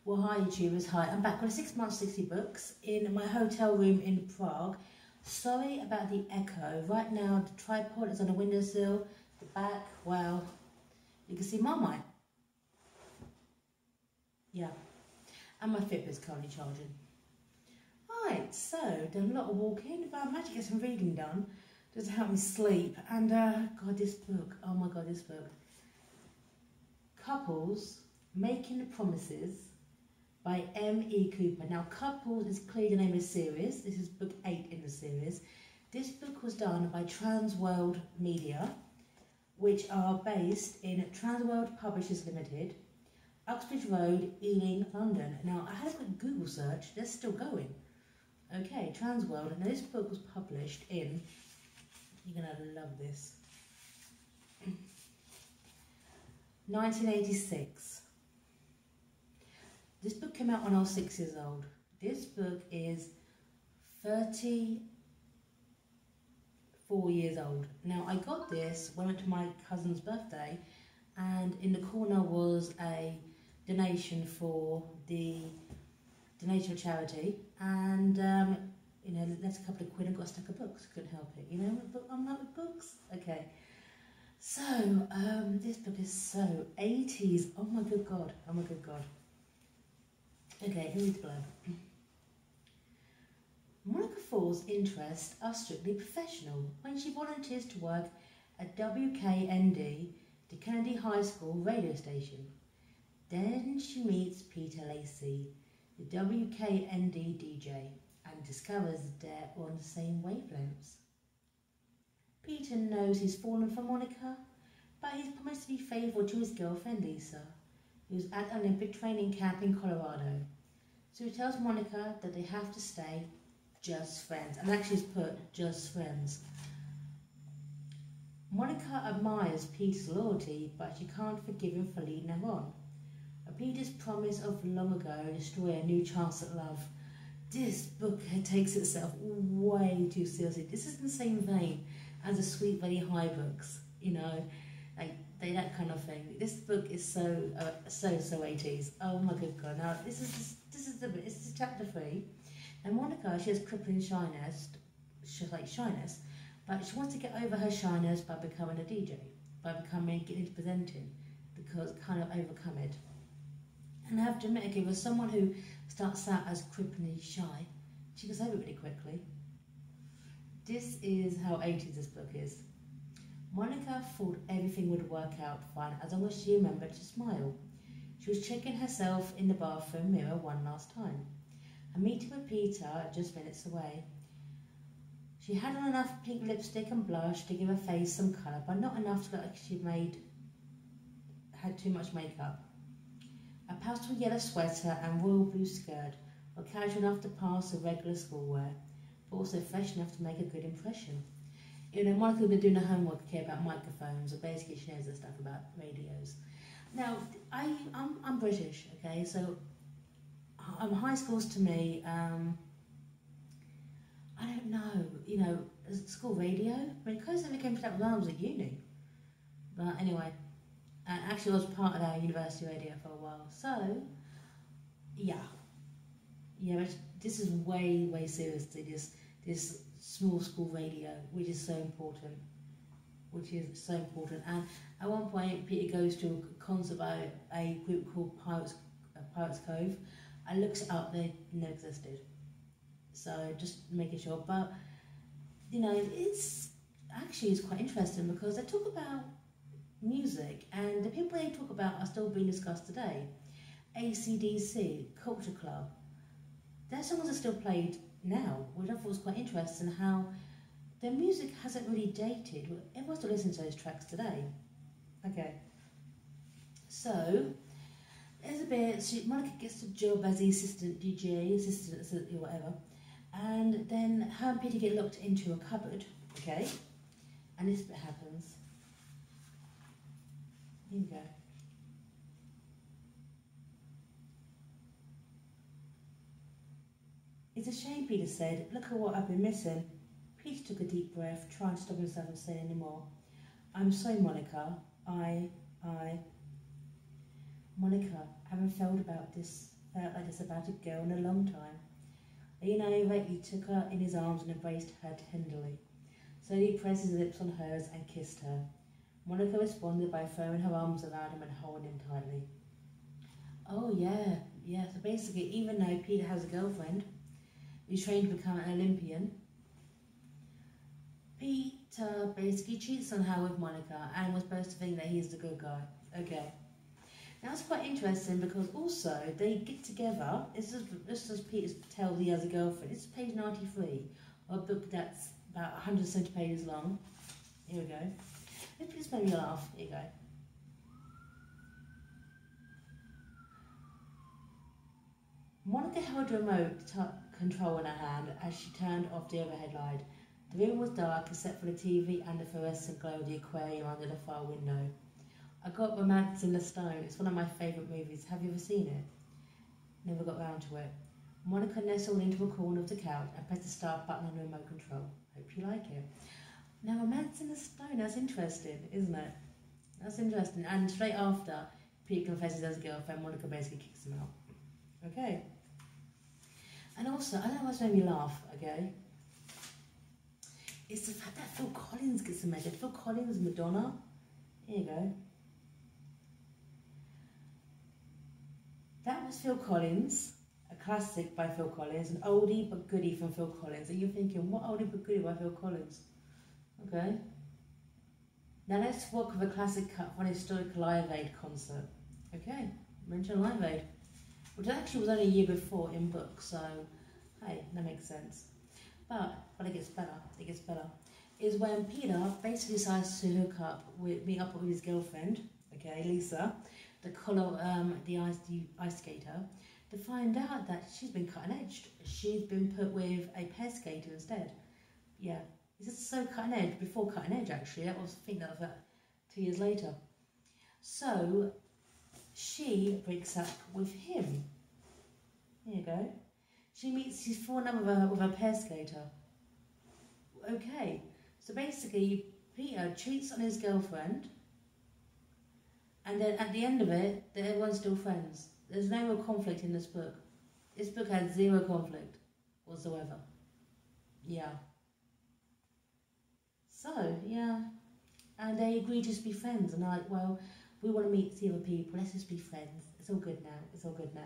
Well, hi YouTubers, hi. I'm back with 6 months 60 books in my hotel room in Prague. Sorry about the echo. Right now the tripod is on the windowsill, the back, well, you can see Marmite. Yeah, and my Fitbit's currently charging. Right, so done a lot of walking, but I managed to get some reading done just to help me sleep. And God, this book, oh my God, this book. Couples Making Promises by M.E. Cooper. Now, Couples is clearly the name of the series. This is book 8 in the series. This book was done by Transworld Media, which are based in Transworld Publishers Limited, Uxbridge Road, Ealing, London. Now, I had a quick Google search. They're still going. Okay, Transworld. And this book was published in, you're going to love this, 1986. This book came out when I was 6 years old. This book is 34 years old. Now, I got this when I went to my cousin's birthday, and in the corner was a donation for the donation charity, and you know, left a couple of quid and got a stack of books. Couldn't help it, you know. I'm not with books. Okay. So this book is so 80s. Oh my good God. Oh my good God. Okay, here is the blurb. Monica Fall's interests are strictly professional when she volunteers to work at WKND, the Kennedy High School radio station. Then she meets Peter Lacey, the WKND DJ, and discovers they're on the same wavelengths. Peter knows he's fallen for Monica, but he's promised to be faithful to his girlfriend Lisa, who's at Olympic training camp in Colorado. So he tells Monica that they have to stay just friends, and actually he's put just friends. Monica admires Peter's loyalty, but she can't forgive him for leading her on. But Peter's promise of long ago destroy a new chance at love. This book takes itself way too seriously. This is in the same vein as the Sweet Valley High books, you know, like that kind of thing. This book is so 80s. Oh my good God! Now this is chapter 3, and Monica, she has crippling shyness. She's like shyness, but she wants to get over her shyness by becoming a DJ, getting into presenting, because kind of overcome it. And I have to admit, again, with someone who starts out as cripplingly shy, she gets over it really quickly. This is how 80s this book is. Monica thought everything would work out fine as long as she remembered to smile. She was checking herself in the bathroom mirror one last time. A meeting with Peter just minutes away. She had on enough pink lipstick and blush to give her face some colour, but not enough to look like she had too much makeup. A pastel yellow sweater and royal blue skirt were casual enough to pass the regular school wear, but also fresh enough to make a good impression. You know, Monica had been doing her homework about microphones, or basically she knows the stuff about radios. Now, I'm British, okay, so high schools to me, I don't know, you know, school radio. I mean, close never came to that when I was at uni. But anyway, actually I was part of our university radio for a while. So, yeah, but this is way seriously, this small school radio, which is so important. And at one point, Peter goes to a concert by a group called Pirates Cove. I looked it up; they never existed. So just making sure. But you know, it's quite interesting because they talk about music, and the people they talk about are still being discussed today. AC/DC, Culture Club. Their songs are still played now, which I thought was quite interesting. How their music hasn't really dated. Everyone's still listening to those tracks today. Okay, so there's a bit. Monica gets a job as the assistant DJ, assistant whatever, and then her and Peter get locked into a cupboard. Okay, and this bit happens. Here we go. It's a shame, Peter said. Look at what I've been missing. Peter took a deep breath, trying to stop himself from saying any more. I'm sorry, Monica. Monica, I haven't felt about this felt like it's about to go in a long time. Leaning over, he took her in his arms and embraced her tenderly. Slowly pressed his lips on hers and kissed her. Monica responded by throwing her arms around him and holding him tightly. Oh yeah, so basically, even though Peter has a girlfriend who's trained to become an Olympian, Peter basically cheats on her with Monica and was supposed to think that he's the good guy. Okay. Now it's quite interesting because also they get together. This is Peter tells he has a girlfriend. This is page 93 of a book that's about 170 pages long. Here we go. This made me laugh. Here you go. Monica held the remote control in her hand as she turned off the overhead light. The room was dark except for the TV and the fluorescent glow of the aquarium under the far window. I got Romance in the Stone. It's one of my favourite movies. Have you ever seen it? Never got round to it. Monica nestled into a corner of the couch and pressed the start button on the remote control. Hope you like it. Now, Romance in the Stone, that's interesting, isn't it? That's interesting. And straight after Pete confesses as a girlfriend, Monica basically kicks him out. Okay. And also, I don't know what's made me laugh, okay? It's the fact that Phil Collins gets a mention. Phil Collins, Madonna. Here you go. That was Phil Collins, a classic by Phil Collins, an oldie but goodie from Phil Collins. And you're thinking, what oldie but goodie by Phil Collins? Okay. Now let's walk with a classic cut from an historic Live Aid concert. Okay, mention Live Aid, which actually was only a year before in book, so hey, that makes sense. But it gets better, is when Peter basically decides to meet up with his girlfriend, okay, Lisa, the ice skater, to find out that she's been cutting edged. She's been put with a pair skater instead. Yeah, it's just so cutting edge, before cutting edge actually, I think that was 2 years later. So, she breaks up with him. Here you go. She's fallen in love with her pair skater. Okay, so basically Peter cheats on his girlfriend, and then at the end of it, everyone's still friends. There's no real conflict in this book. This book has zero conflict whatsoever. Yeah. So, yeah. And they agree to just be friends, and they're like, well, we want to meet the other people, let's just be friends. It's all good now, it's all good now.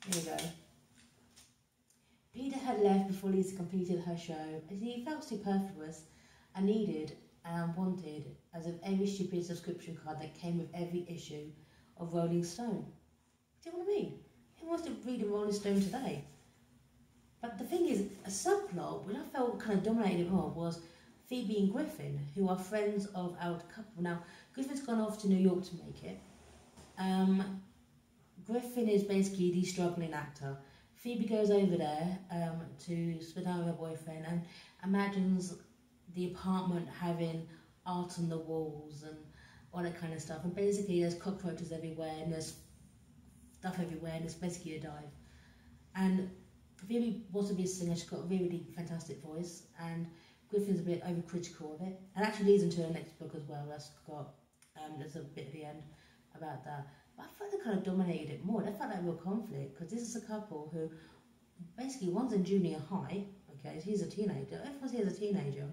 Here we go. Peter had left before Lisa completed her show, as he felt superfluous and needed and wanted, as if every stupid subscription card that came with every issue of Rolling Stone. Do you know what I mean? Who wants to read a Rolling Stone today? But the thing is, a subplot, which I felt kind of dominated it more, was Phoebe and Griffin, who are friends of our couple. Now, Griffin's gone off to New York to make it. Griffin is basically the struggling actor. Phoebe goes over there to spend time with her boyfriend and imagines the apartment having art on the walls and all that kind of stuff. And basically there's cockroaches everywhere and there's stuff everywhere and it's basically a dive. And Phoebe wants to be a singer, she's got a really fantastic voice, and Griffin's a bit overcritical of it. And actually leads into her next book as well. That's got, there's a bit at the end about that. But I felt they kind of dominated it more. They felt like real conflict, because this is a couple who, basically, one's in junior high, okay, so he's a teenager. Everyone's here as a teenager.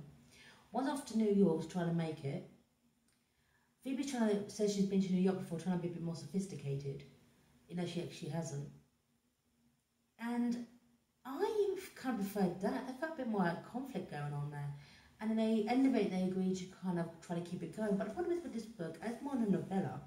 One's off to New York trying to make it. Phoebe says she's been to New York before, trying to be a bit more sophisticated. You know, she actually hasn't. And I kind of preferred that. There felt a bit more like conflict going on there. And then they end of it, they agreed to kind of try to keep it going. But the problem is with this book, as more than a novella,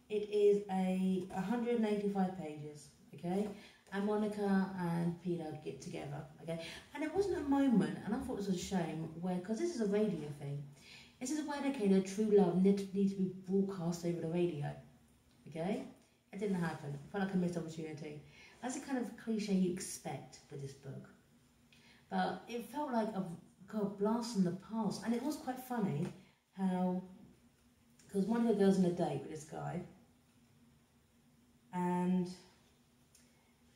it is 185 pages, okay? And Monica and Peter get together, okay? And there wasn't a moment, and I thought it was a shame, where, because this is a radio thing, this is where, okay, the true love needs to be broadcast over the radio, okay? It didn't happen. I felt like a missed opportunity. That's the kind of cliche you expect with this book. But it felt like a blast from the past. And it was quite funny how, because Monica goes on a date with this guy, and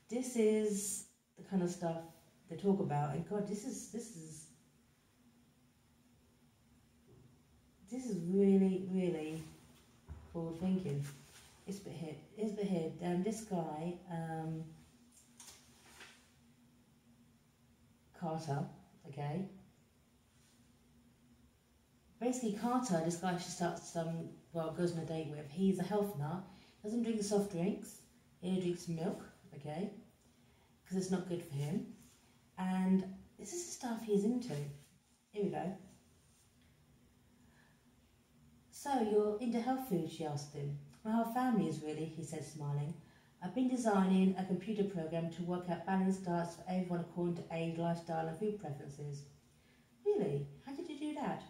this is the kind of stuff they talk about. And God, this is really, really forward thinking. It's a bit here. It's a bit here. This guy, Carter, okay. Basically, Carter, this guy she starts, goes on a date with. He's a health nut. Doesn't drink the soft drinks. He only drinks milk, okay, because it's not good for him. And this is the stuff he's into. Here we go. So, you're into health food, she asked him. Well, our family is really, he said, smiling. I've been designing a computer program to work out balanced diets for everyone according to age, lifestyle and food preferences. Really? How did you do that?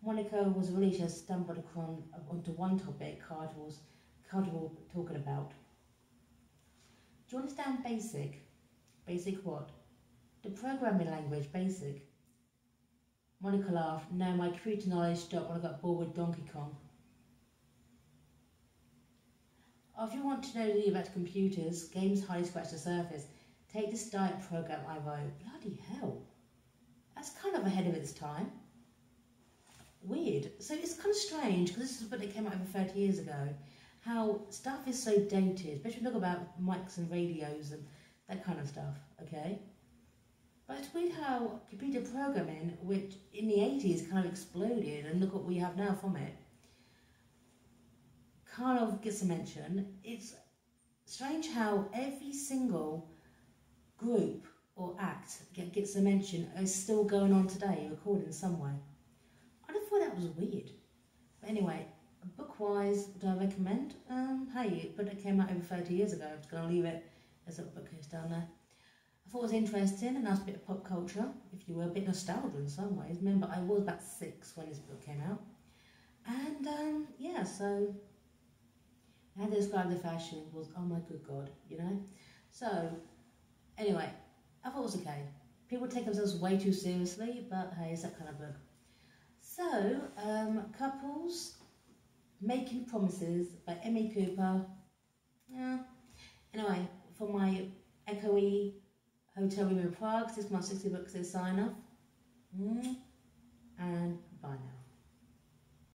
Monica was really just stumbled onto one topic Carter was talking about. Do you understand BASIC? BASIC what? The programming language, BASIC. Monica laughed. No, my computer knowledge stopped when I got bored with Donkey Kong. Oh, if you want to know about computers, games hardly scratch the surface. Take this diet program I wrote. Bloody hell. That's kind of ahead of its time. Weird. So it's kind of strange, because this is what it came out over 30 years ago, how stuff is so dated, especially look about mics and radios and that kind of stuff, okay? But it's weird how computer programming, which in the 80s kind of exploded, and look what we have now from it, kind of gets a mention. It's strange how every single group or act gets a mention is still going on today, recorded in some way. I just thought that was weird. But anyway, book-wise, do I recommend? Hey, but it came out over 30 years ago. I'm just going to leave it as a book is down there. I thought it was interesting, a nice bit of pop culture, if you will, a bit nostalgia in some ways. Remember, I was about 6 when this book came out. And, yeah, so how to describe the fashion was, oh my good God, you know? So, anyway, I thought it was okay. People take themselves way too seriously, but hey, it's that kind of book. So, Couples, Making Promises by Emmy Cooper. Yeah. Anyway, for my echoey hotel room in Prague, this is my 60 books to sign off. And bye now.